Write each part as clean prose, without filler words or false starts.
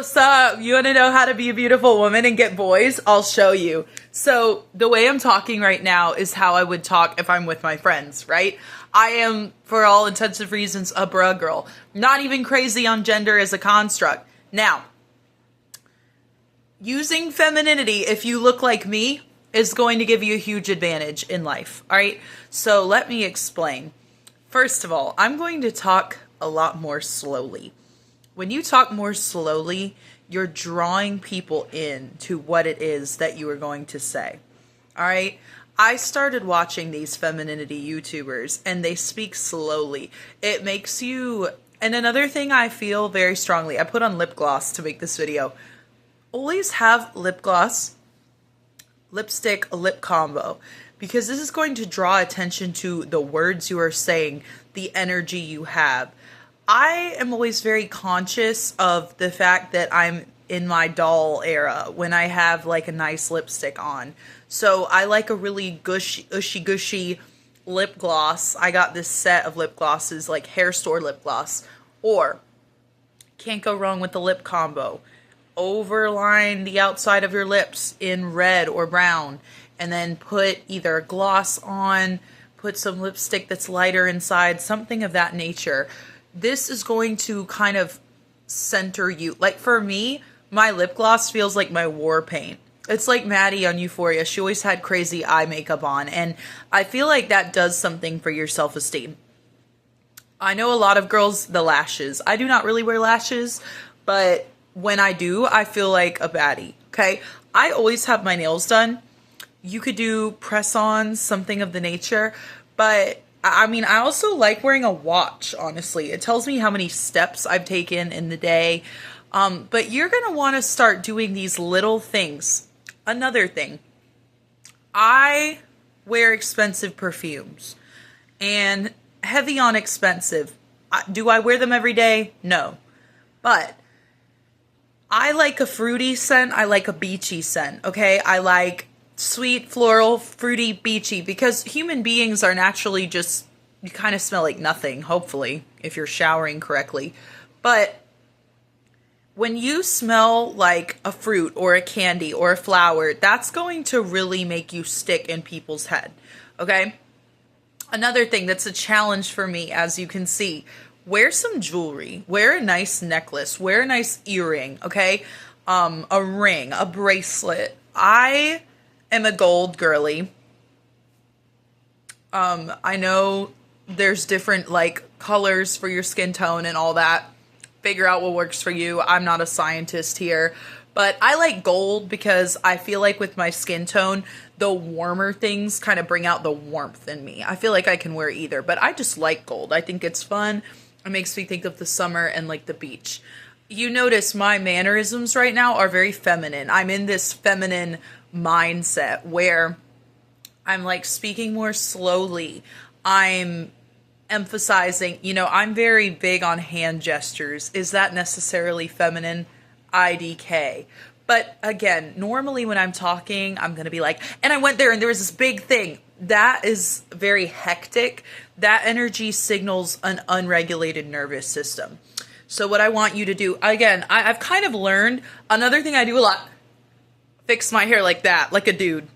What's up? You want to know how to be a beautiful woman and get boys? I'll show you. So the way I'm talking right now is how I would talk if I'm with my friends, right? I am, for all intents and reasons, a bruh girl. Not even crazy on gender as a construct. Now, using femininity, if you look like me, is going to give you a huge advantage in life, all right? So let me explain. First of all, I'm going to talk a lot more slowly. When you talk more slowly, you're drawing people in to what it is that you are going to say. All right? I started watching these femininity YouTubers and they speak slowly. It makes you... And another thing I feel very strongly, I put on lip gloss to make this video. Always have lip gloss, lipstick, a lip combo. Because this is going to draw attention to the words you are saying, the energy you have. I am always very conscious of the fact that I'm in my doll era when I have like a nice lipstick on. So I like a really gushy lip gloss. I got this set of lip glosses, like hair store lip gloss. Or, can't go wrong with the lip combo. Overline the outside of your lips in red or brown. And then put either a gloss on, put some lipstick that's lighter inside, something of that nature. This is going to kind of center you. Like for me, my lip gloss feels like my war paint. It's like Maddie on Euphoria. She always had crazy eye makeup on. And I feel like that does something for your self-esteem. I know a lot of girls, the lashes. I do not really wear lashes, but when I do, I feel like a baddie. Okay? I always have my nails done. You could do press-ons, something of the nature, but I mean, I also like wearing a watch, honestly. It tells me how many steps I've taken in the day. But you're going to want to start doing these little things. Another thing. I wear expensive perfumes. And heavy on expensive. Do I wear them every day? No. But I like a fruity scent. I like a beachy scent, okay? I like sweet, floral, fruity, beachy, because human beings are naturally just, you kind of smell like nothing, hopefully, if you're showering correctly. But when you smell like a fruit or a candy or a flower, that's going to really make you stick in people's head, okay? Another thing that's a challenge for me, as you can see, wear some jewelry, wear a nice necklace, wear a nice earring, okay? A ring, a bracelet. I am a gold girly. I know there's different like colors for your skin tone and all that. Figure out what works for you. I'm not a scientist here, but I like gold because I feel like with my skin tone, the warmer things kind of bring out the warmth in me. I feel like I can wear either, but I just like gold. I think it's fun. It makes me think of the summer and like the beach. You notice my mannerisms right now are very feminine. I'm in this feminine mindset where I'm like speaking more slowly. I'm emphasizing, I'm very big on hand gestures. Is that necessarily feminine? IDK. But again, normally when I'm talking, I'm going to be like, and I went there and there was this big thing. That is very hectic. That energy signals an unregulated nervous system. So what I want you to do, again, I've kind of learned, another thing I do a lot, fix my hair like that, like a dude.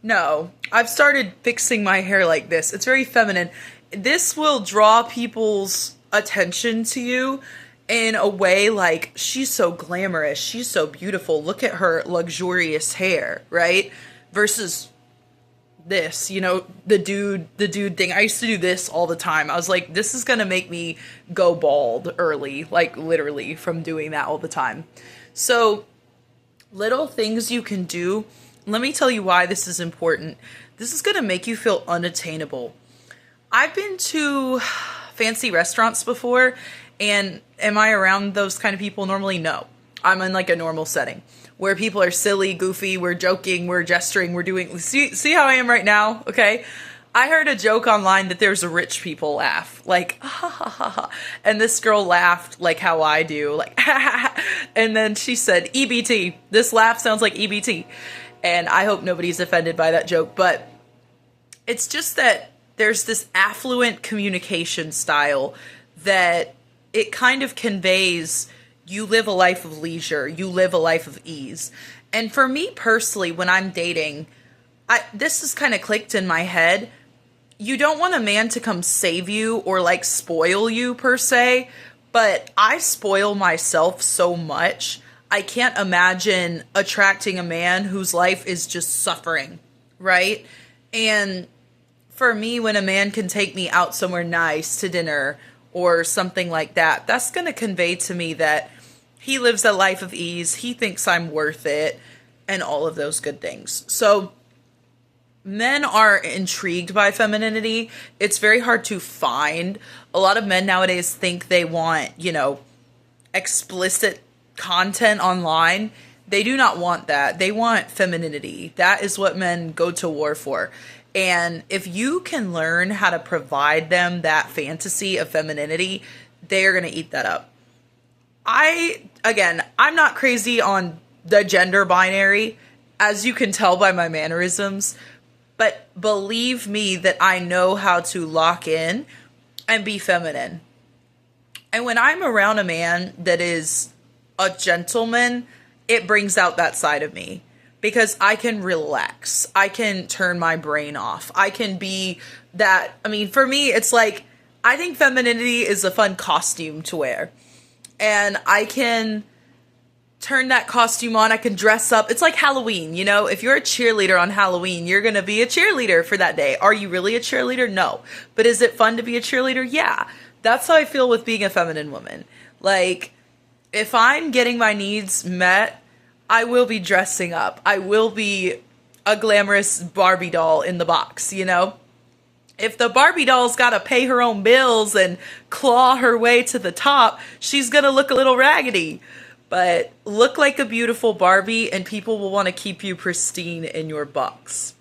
No, I've started fixing my hair like this. It's very feminine. This will draw people's attention to you in a way like, she's so glamorous, she's so beautiful, look at her luxurious hair, right? Versus this, the dude thing. I used to do this all the time. I was like, this is gonna make me go bald early, like literally from doing that all the time. So little things you can do. Let me tell you why this is important. This is going to make you feel unattainable. I've been to fancy restaurants before, and am I around those kind of people normally? No. I'm in like a normal setting where people are silly, goofy, we're joking, we're gesturing, we're doing... See how I am right now, okay? I heard a joke online that there's a rich people laugh, like, ha ha ha ha. And this girl laughed like how I do, like, ha ha ha. And then she said, EBT. This laugh sounds like EBT. And I hope nobody's offended by that joke, but it's just that there's this affluent communication style that it kind of conveys you live a life of leisure, you live a life of ease. And for me personally, when I'm dating, this has kind of clicked in my head. You don't want a man to come save you or like spoil you per se, but I spoil myself so much. I can't imagine attracting a man whose life is just suffering, right? And for me, when a man can take me out somewhere nice to dinner or something like that, that's going to convey to me that he lives a life of ease, he thinks I'm worth it, and all of those good things. So men are intrigued by femininity. It's very hard to find. A lot of men nowadays think they want, explicit content online. They do not want that. They want femininity. That is what men go to war for. And if you can learn how to provide them that fantasy of femininity, they are going to eat that up. I'm not crazy on the gender binary, as you can tell by my mannerisms, but believe me that I know how to lock in and be feminine. And when I'm around a man that is a gentleman, it brings out that side of me because I can relax. I can turn my brain off. I can be that. I mean, for me, it's like, I think femininity is a fun costume to wear. And I can turn that costume on. I can dress up. It's like Halloween, If you're a cheerleader on Halloween, you're going to be a cheerleader for that day. Are you really a cheerleader? No. But is it fun to be a cheerleader? Yeah. That's how I feel with being a feminine woman. Like, if I'm getting my needs met, I will be dressing up. I will be a glamorous Barbie doll in the box, If the Barbie doll's got to pay her own bills and claw her way to the top, she's going to look a little raggedy. But look like a beautiful Barbie and people will want to keep you pristine in your box.